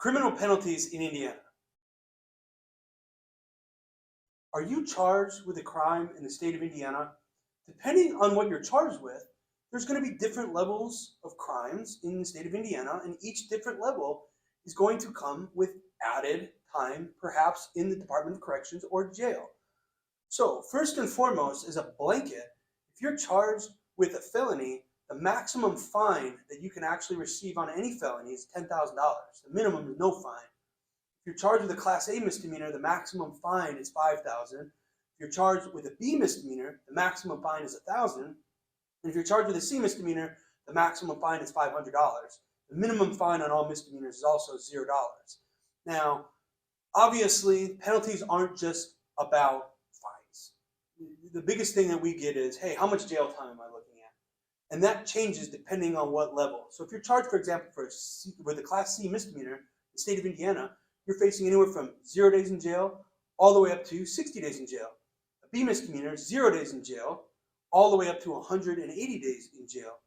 Criminal penalties in Indiana. Are you charged with a crime in the state of Indiana? Depending on what you're charged with, there's going to be different levels of crimes in the state of Indiana, and each different level is going to come with added time, perhaps in the Department of Corrections or jail. So first and foremost, as a blanket, if you're charged with a felony, the maximum fine that you can actually receive on any felony is $10,000. The minimum is no fine. If you're charged with a Class A misdemeanor, the maximum fine is $5,000. If you're charged with a B misdemeanor, the maximum fine is $1,000. And if you're charged with a C misdemeanor, the maximum fine is $500. The minimum fine on all misdemeanors is also $0. Now, obviously, penalties aren't just about fines. The biggest thing that we get is, hey, how much jail time am I looking at? And that changes depending on what level. So if you're charged, for example, with a Class C misdemeanor in the state of Indiana, you're facing anywhere from 0 days in jail all the way up to 60 days in jail. A B misdemeanor, 0 days in jail, all the way up to 180 days in jail.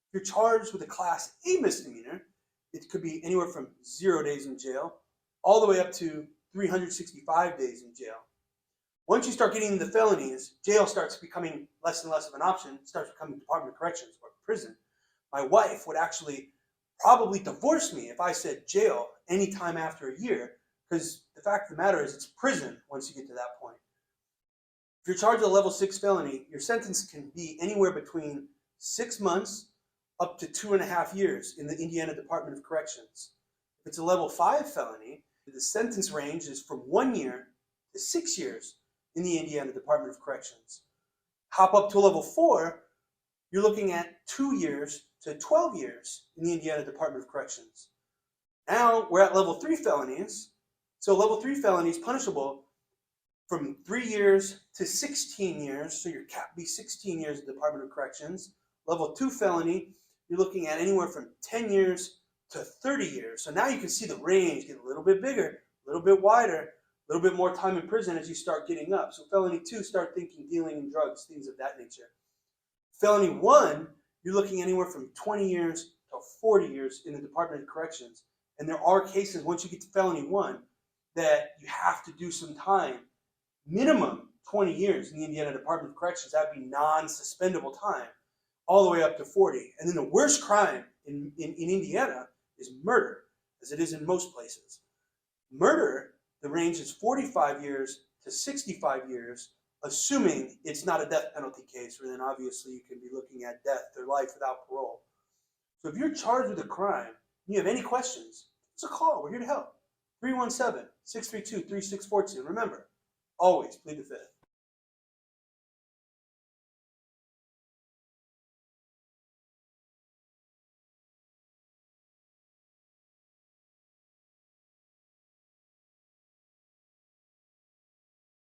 If you're charged with a Class A misdemeanor, it could be anywhere from 0 days in jail all the way up to 365 days in jail. Once you start getting into the felonies, jail starts becoming less and less of an option. It starts becoming Department of Corrections or prison. My wife would actually probably divorce me if I said jail anytime after a year, because the fact of the matter is it's prison once you get to that point. If you're charged with a level 6 felony, your sentence can be anywhere between 6 months up to 2.5 years in the Indiana Department of Corrections. If it's a level 5 felony, the sentence range is from 1 year to 6 years in the Indiana Department of Corrections. Hop up to level 4, you're looking at 2 years to 12 years in the Indiana Department of Corrections. Now we're at level 3 felonies. So level 3 felonies punishable from 3 years to 16 years. So your cap be 16 years in the Department of Corrections. Level 2 felony, you're looking at anywhere from 10 years to 30 years. So now you can see the range get a little bit bigger, a little bit wider, a little bit more time in prison as you start getting up. So felony 2, start thinking dealing in drugs, things of that nature. Felony 1, you're looking anywhere from 20 years to 40 years in the Department of Corrections. And there are cases, once you get to felony 1, that you have to do some time, minimum 20 years in the Indiana Department of Corrections. That would be non-suspendable time, all the way up to 40. And then the worst crime in Indiana is murder, as it is in most places. Murder, the range is 45 years to 65 years, assuming it's not a death penalty case, where then obviously you can be looking at death or life without parole. So if you're charged with a crime, and you have any questions, it's a call. We're here to help. 317-632-3642. And remember, always plead the fifth.